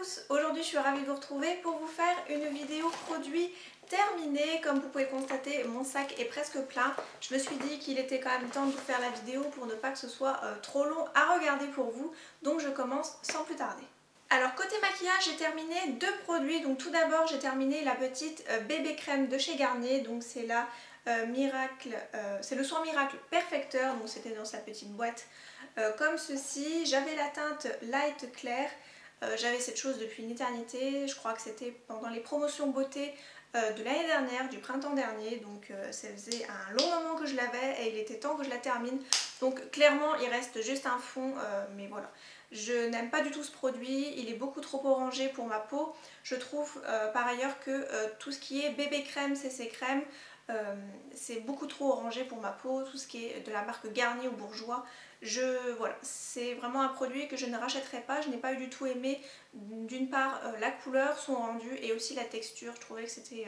tous, aujourd'hui je suis ravie de vous retrouver pour vous faire une vidéo produit terminée. Comme vous pouvez le constater, mon sac est presque plein. Je me suis dit qu'il était quand même temps de vous faire la vidéo pour ne pas que ce soit trop long à regarder pour vous. Donc je commence sans plus tarder. Alors côté maquillage, j'ai terminé deux produits. Donc tout d'abord j'ai terminé la petite bébé crème de chez Garnier. Donc c'est la Miracle, c'est le soin Miracle Perfecteur. Donc c'était dans sa petite boîte comme ceci. J'avais la teinte light clair. J'avais cette chose depuis une éternité. Je crois que c'était pendant les promotions beauté de l'année dernière, du printemps dernier. Donc ça faisait un long moment que je l'avais et il était temps que je la termine. Donc clairement il reste juste un fond, mais voilà. Je n'aime pas du tout ce produit, il est beaucoup trop orangé pour ma peau. Je trouve par ailleurs que tout ce qui est bébé crème, CC crème, c'est beaucoup trop orangé pour ma peau. Tout ce qui est de la marque Garnier ou Bourjois, voilà, c'est vraiment un produit que je ne rachèterai pas. Je n'ai pas eu du tout aimé, d'une part la couleur, son rendu et aussi la texture. Je trouvais que c'était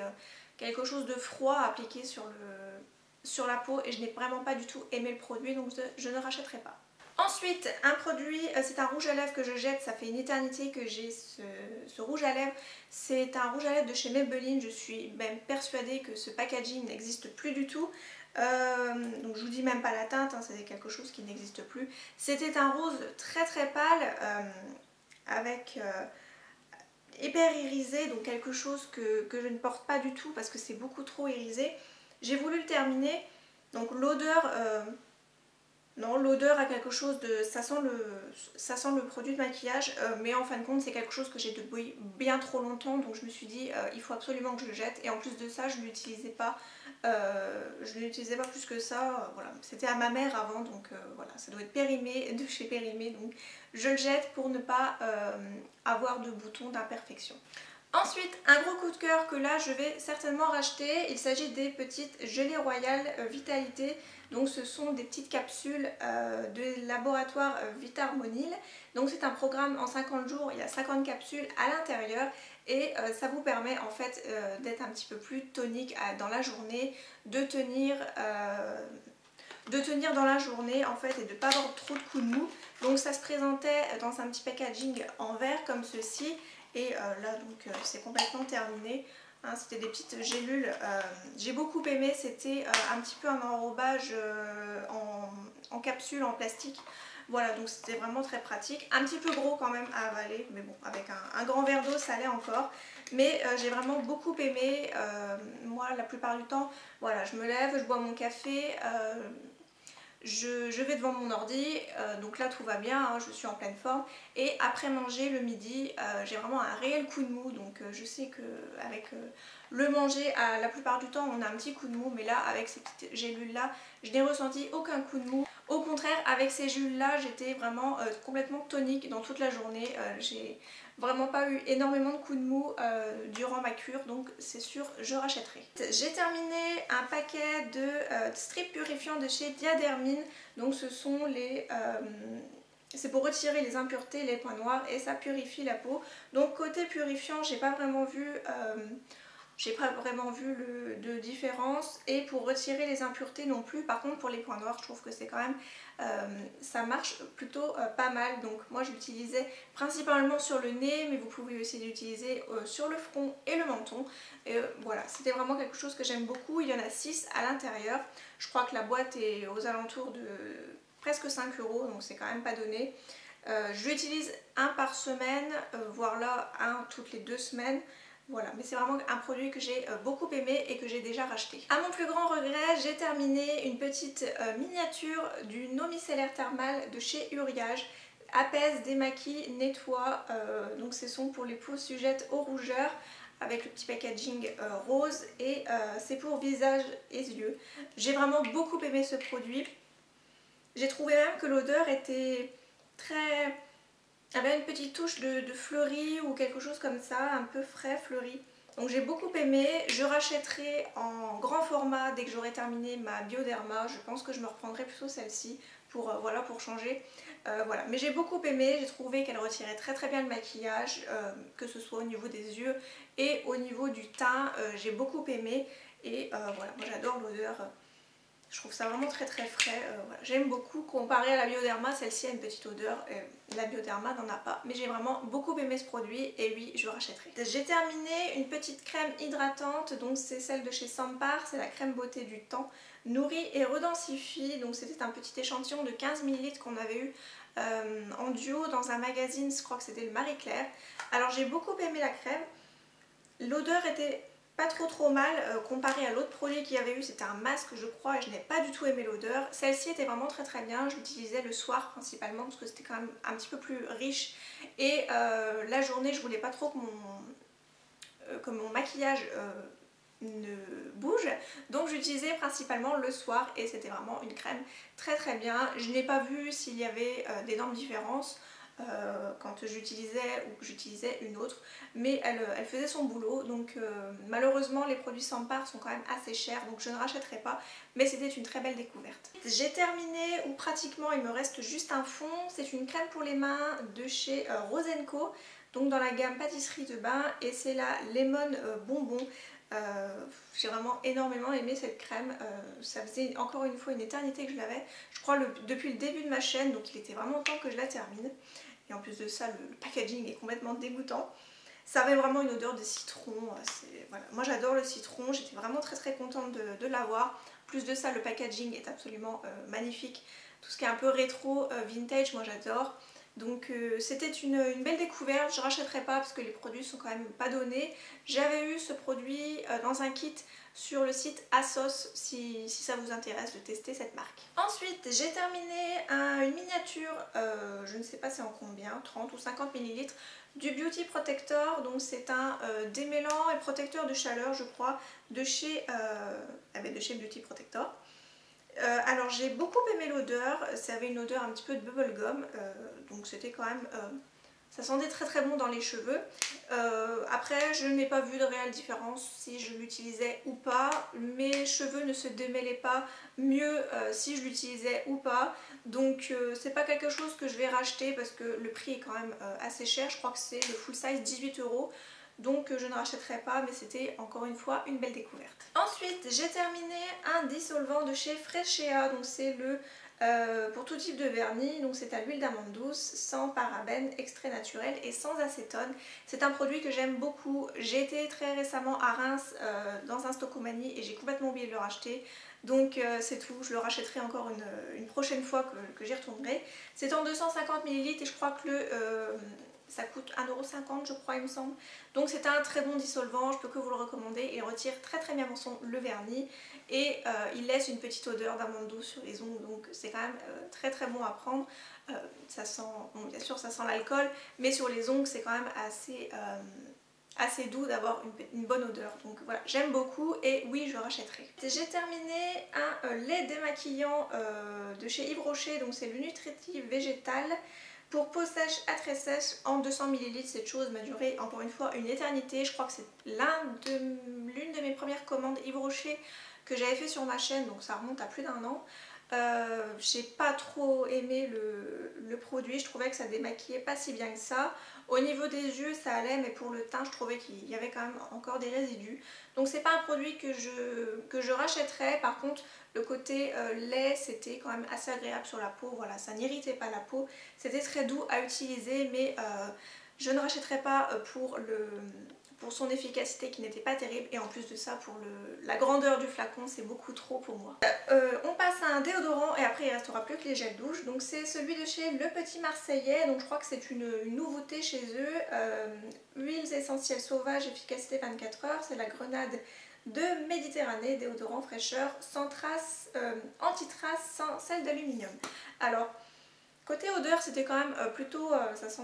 quelque chose de froid à appliquer sur la peau et je n'ai vraiment pas du tout aimé le produit, donc je ne rachèterai pas. Ensuite, un produit, c'est un rouge à lèvres que je jette. Ça fait une éternité que j'ai ce rouge à lèvres. C'est un rouge à lèvres de chez Maybelline. Je suis même persuadée que ce packaging n'existe plus du tout. Donc je vous dis même pas la teinte, hein, c'est quelque chose qui n'existe plus. C'était un rose très très pâle avec hyper irisé, donc quelque chose que je ne porte pas du tout parce que c'est beaucoup trop irisé. J'ai voulu le terminer, donc l'odeur... non, l'odeur a quelque chose de... ça sent le produit de maquillage, mais en fin de compte c'est quelque chose que j'ai depuis bien trop longtemps, donc je me suis dit il faut absolument que je le jette. Et en plus de ça je ne l'utilisais pas, plus que ça, voilà. C'était à ma mère avant, donc voilà, ça doit être Périmé, de chez Périmé, donc je le jette pour ne pas avoir de boutons d'imperfection. Ensuite, un gros coup de cœur que là je vais certainement racheter, il s'agit des petites gelées royales Vitalité. Donc ce sont des petites capsules de laboratoire Vitarmonil. Donc c'est un programme en 50 jours, il y a 50 capsules à l'intérieur et ça vous permet en fait d'être un petit peu plus tonique dans la journée, de tenir dans la journée en fait et de ne pas avoir trop de coups de mou. Donc ça se présentait dans un petit packaging en verre comme ceci. Et là donc c'est complètement terminé, hein, c'était des petites gélules, j'ai beaucoup aimé, c'était un petit peu un enrobage en capsule en plastique. Voilà, donc c'était vraiment très pratique, un petit peu gros quand même à avaler, mais bon, avec un grand verre d'eau ça allait encore. Mais j'ai vraiment beaucoup aimé. Moi la plupart du temps, voilà, je me lève, je bois mon café, je vais devant mon ordi, donc là tout va bien, hein, je suis en pleine forme. Et après manger le midi, j'ai vraiment un réel coup de mou. Donc je sais qu'avec le manger, la plupart du temps on a un petit coup de mou. Mais là avec ces petites gélules là, je n'ai ressenti aucun coup de mou. Au contraire, avec ces gélules là, j'étais vraiment complètement tonique dans toute la journée. J'ai vraiment pas eu énormément de coups de mou durant ma cure, donc c'est sûr je rachèterai. J'ai terminé un paquet de strips purifiants de chez Diadermine. Donc ce sont c'est pour retirer les impuretés, les points noirs, et ça purifie la peau. Donc côté purifiant, j'ai pas vraiment vu de différence, et pour retirer les impuretés non plus. Par contre pour les points noirs je trouve que c'est quand même ça marche plutôt pas mal. Donc moi je l'utilisais principalement sur le nez, mais vous pouvez aussi l'utiliser sur le front et le menton. Et voilà, c'était vraiment quelque chose que j'aime beaucoup. Il y en a 6 à l'intérieur. Je crois que la boîte est aux alentours de presque 5 €, donc c'est quand même pas donné. Je l'utilise un par semaine, voire là un toutes les 2 semaines. Voilà, mais c'est vraiment un produit que j'ai beaucoup aimé et que j'ai déjà racheté. À mon plus grand regret, j'ai terminé une petite miniature d'une eau micellaire thermale de chez Uriage. Apaise, démaquille, nettoie, donc ce sont pour les peaux sujettes aux rougeurs, avec le petit packaging rose, et c'est pour visage et yeux. J'ai vraiment beaucoup aimé ce produit. J'ai trouvé même que l'odeur était très... avait une petite touche de fleuri ou quelque chose comme ça, un peu frais, fleuri. Donc j'ai beaucoup aimé. Je rachèterai en grand format dès que j'aurai terminé ma Bioderma. Je pense que je me reprendrai plutôt celle-ci pour, voilà, pour changer. Voilà. Mais j'ai beaucoup aimé, j'ai trouvé qu'elle retirait très très bien le maquillage, que ce soit au niveau des yeux et au niveau du teint. J'ai beaucoup aimé et voilà, moi j'adore l'odeur Je trouve ça vraiment très très frais, voilà. J'aime beaucoup. Comparé à la Bioderma, celle-ci a une petite odeur, la Bioderma n'en a pas. Mais j'ai vraiment beaucoup aimé ce produit et oui, je rachèterai. J'ai terminé une petite crème hydratante, donc c'est celle de chez Sampar, c'est la crème beauté du temps, nourrit et redensifie. Donc c'était un petit échantillon de 15 ml qu'on avait eu en duo dans un magazine, je crois que c'était le Marie Claire. Alors j'ai beaucoup aimé la crème, l'odeur était pas trop mal comparé à l'autre produit qu'il y avait eu, c'était un masque je crois et je n'ai pas du tout aimé l'odeur. Celle-ci était vraiment très bien, je l'utilisais le soir principalement parce que c'était quand même un petit peu plus riche et la journée je voulais pas trop que mon maquillage ne bouge, donc j'utilisais principalement le soir et c'était vraiment une crème très bien. Je n'ai pas vu s'il y avait d'énormes différences quand j'utilisais ou que j'utilisais une autre, mais elle faisait son boulot, donc malheureusement les produits Sampar sont quand même assez chers, donc je ne rachèterai pas, mais c'était une très belle découverte. J'ai terminé, ou pratiquement, il me reste juste un fond, c'est une crème pour les mains de chez Rose & Co, donc dans la gamme pâtisserie de bain, et c'est la Lemon Bonbon. J'ai vraiment énormément aimé cette crème, ça faisait encore une fois une éternité que je l'avais, je crois depuis le début de ma chaîne, donc il était vraiment temps que je la termine. Et en plus de ça, le packaging est complètement dégoûtant. Ça avait vraiment une odeur de citron. Voilà. Moi j'adore le citron, j'étais vraiment très contente de l'avoir. Plus de ça, le packaging est absolument magnifique. Tout ce qui est un peu rétro, vintage, moi j'adore. Donc c'était une belle découverte, je ne rachèterai pas parce que les produits sont quand même pas donnés. J'avais eu ce produit dans un kit sur le site ASOS si ça vous intéresse de tester cette marque. Ensuite j'ai terminé une miniature, je ne sais pas c'est en combien, 30 ou 50 ml du Beauty Protector, donc c'est un démêlant et protecteur de chaleur je crois de chez Beauty Protector. Alors j'ai beaucoup aimé l'odeur, ça avait une odeur un petit peu de bubblegum, donc c'était quand même, ça sentait très bon dans les cheveux. Après je n'ai pas vu de réelle différence si je l'utilisais ou pas, mes cheveux ne se démêlaient pas mieux si je l'utilisais ou pas, donc c'est pas quelque chose que je vais racheter parce que le prix est quand même assez cher, je crois que c'est le full size 18 €. Donc je ne rachèterai pas, mais c'était encore une fois une belle découverte. Ensuite j'ai terminé un dissolvant de chez Freshea, donc c'est le pour tout type de vernis, donc c'est à l'huile d'amande douce, sans parabènes, extrait naturel et sans acétone. C'est un produit que j'aime beaucoup, j'ai été très récemment à Reims dans un Stockomanie et j'ai complètement oublié de le racheter. Donc c'est tout, je le rachèterai encore une prochaine fois que j'y retournerai. C'est en 250 ml et je crois que ça coûte 1,50 € je crois il me semble. Donc c'est un très bon dissolvant, je peux que vous le recommander. Il retire très bien le vernis et il laisse une petite odeur d'amande douce sur les ongles. Donc c'est quand même très bon à prendre. Ça sent, bon, bien sûr ça sent l'alcool, mais sur les ongles c'est quand même assez doux d'avoir une bonne odeur. Donc voilà, j'aime beaucoup et oui je rachèterai. J'ai terminé un lait démaquillant de chez Yves Rocher, donc c'est le Nutritive Végétal. Pour peau sèche à très sèche en 200 ml, cette chose m'a duré encore une fois une éternité. Je crois que c'est l'une de mes premières commandes Yves Rocher que j'avais fait sur ma chaîne, donc ça remonte à plus d'1 an. J'ai pas trop aimé le produit, je trouvais que ça démaquillait pas si bien que ça. Au niveau des yeux ça allait, mais pour le teint je trouvais qu'il y avait quand même encore des résidus. Donc c'est pas un produit que je rachèterais. Par contre le côté lait c'était quand même assez agréable sur la peau, voilà, ça n'irritait pas la peau, c'était très doux à utiliser, mais je ne rachèterais pas pour son efficacité qui n'était pas terrible, et en plus de ça pour la grandeur du flacon c'est beaucoup trop pour moi. On passe à un déodorant et après il ne restera plus que les gels douche, donc c'est celui de chez Le Petit Marseillais, donc je crois que c'est une nouveauté chez eux. Huiles essentielles sauvages, efficacité 24 heures, c'est la grenade de Méditerranée, déodorant fraîcheur sans trace, anti-trace, sans sel d'aluminium. Alors côté odeur c'était quand même plutôt, ça sent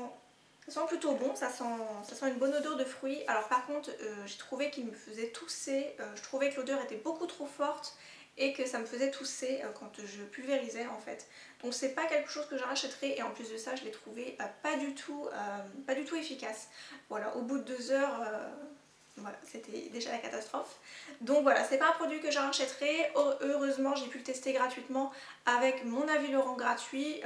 plutôt bon, ça sent une bonne odeur de fruits. Alors par contre j'ai trouvé qu'il me faisait tousser, je trouvais que l'odeur était beaucoup trop forte et que ça me faisait tousser quand je pulvérisais en fait. Donc c'est pas quelque chose que je rachèterai, et en plus de ça je l'ai trouvé pas du tout efficace. Voilà, au bout de 2 heures, voilà, c'était déjà la catastrophe. Donc voilà, c'est pas un produit que je rachèterai. Heureusement j'ai pu le tester gratuitement avec mon avis Laurent gratuit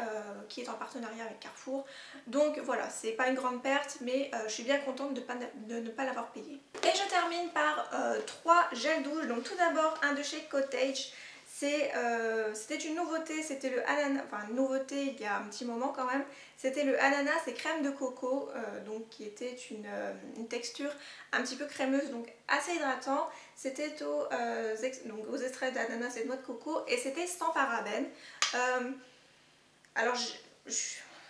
qui est en partenariat avec Carrefour. Donc voilà, c'est pas une grande perte, mais je suis bien contente de ne pas l'avoir payé. Et je termine par 3 gels douche. Donc tout d'abord un de chez Cottage. C'était une nouveauté, c'était le ananas, enfin une nouveauté il y a un petit moment quand même, c'était le ananas et crème de coco, donc qui était une texture un petit peu crémeuse, donc assez hydratant. C'était aux extraits d'ananas et de noix de coco et c'était sans parabènes. Alors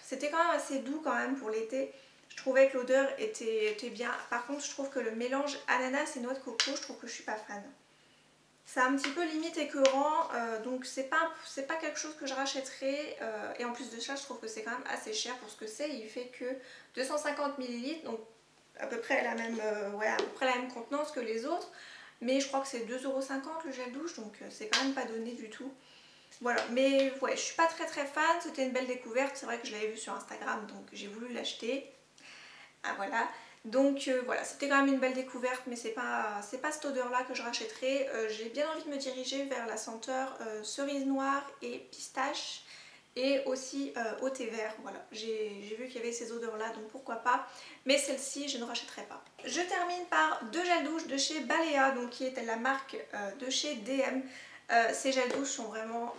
c'était quand même assez doux quand même pour l'été. Je trouvais que l'odeur était bien. Par contre je trouve que le mélange ananas et noix de coco, je trouve que je suis pas fan. C'est un petit peu limite écœurant, donc c'est pas quelque chose que je rachèterais. Et en plus de ça, je trouve que c'est quand même assez cher pour ce que c'est. Il fait que 250 ml, donc à peu près la même, à peu près la même contenance que les autres. Mais je crois que c'est 2,50 € le gel douche, donc c'est quand même pas donné du tout. Voilà, mais ouais, je suis pas très fan. C'était une belle découverte. C'est vrai que je l'avais vu sur Instagram, donc j'ai voulu l'acheter. Ah voilà. Donc voilà, c'était quand même une belle découverte, mais c'est pas cette odeur là que je rachèterai. J'ai bien envie de me diriger vers la senteur cerise noire et pistache, et aussi au thé vert. Voilà, j'ai vu qu'il y avait ces odeurs là, donc pourquoi pas, mais celle-ci je ne rachèterai pas. Je termine par deux gels douche de chez Balea, donc qui est la marque de chez DM. Ces gels douche sont vraiment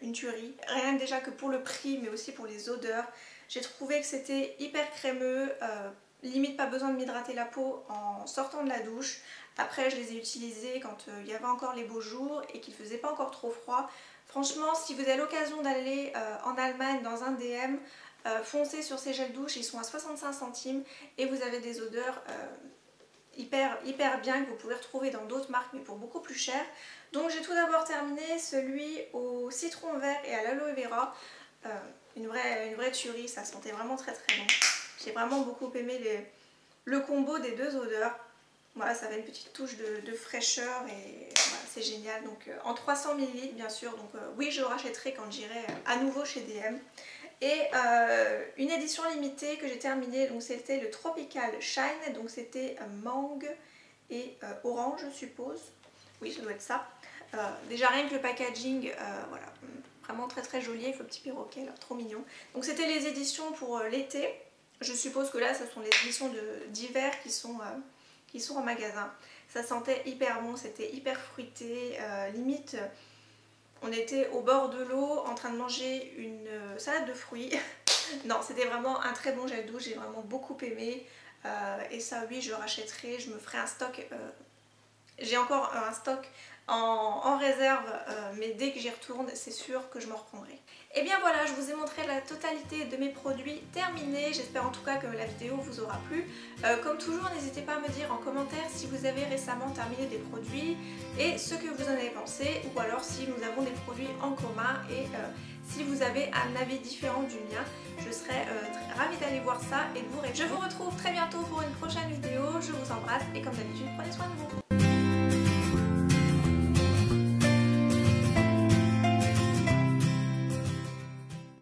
une tuerie, rien que déjà que pour le prix, mais aussi pour les odeurs. J'ai trouvé que c'était hyper crémeux, limite pas besoin de m'hydrater la peau en sortant de la douche. Après je les ai utilisés quand il y avait encore les beaux jours et qu'il faisait pas encore trop froid. Franchement, si vous avez l'occasion d'aller en Allemagne dans un DM, foncez sur ces gels douche, ils sont à 65 centimes et vous avez des odeurs hyper bien que vous pouvez retrouver dans d'autres marques mais pour beaucoup plus cher. Donc j'ai tout d'abord terminé celui au citron vert et à l'aloe vera. Une vraie tuerie, ça sentait vraiment très bon. J'ai vraiment beaucoup aimé le combo des deux odeurs. Voilà, ça avait une petite touche de fraîcheur et voilà, c'est génial. Donc en 300 ml bien sûr, donc oui je le rachèterai quand j'irai à nouveau chez DM. Et une édition limitée que j'ai terminée, donc c'était le Tropical Shine, donc c'était mangue et orange je suppose. Oui, ça doit être ça. Déjà rien que le packaging, voilà, vraiment très joli avec le petit perroquet là, trop mignon. Donc c'était les éditions pour l'été. Je suppose que là ce sont les éditions d'hiver qui sont en magasin. Ça sentait hyper bon, c'était hyper fruité, limite on était au bord de l'eau en train de manger une salade de fruits. Non, c'était vraiment un très bon gel douche, j'ai vraiment beaucoup aimé. Et ça oui, je le rachèterai, je me ferai un stock. J'ai encore un stock en réserve, mais dès que j'y retourne, c'est sûr que je m'en reprendrai. Et bien voilà, je vous ai montré la totalité de mes produits terminés. J'espère en tout cas que la vidéo vous aura plu. Comme toujours, n'hésitez pas à me dire en commentaire si vous avez récemment terminé des produits et ce que vous en avez pensé, ou alors si nous avons des produits en commun et si vous avez un avis différent du mien. Je serais très ravie d'aller voir ça et de vous répondre. Je vous retrouve très bientôt pour une prochaine vidéo. Je vous embrasse et comme d'habitude, prenez soin de vous.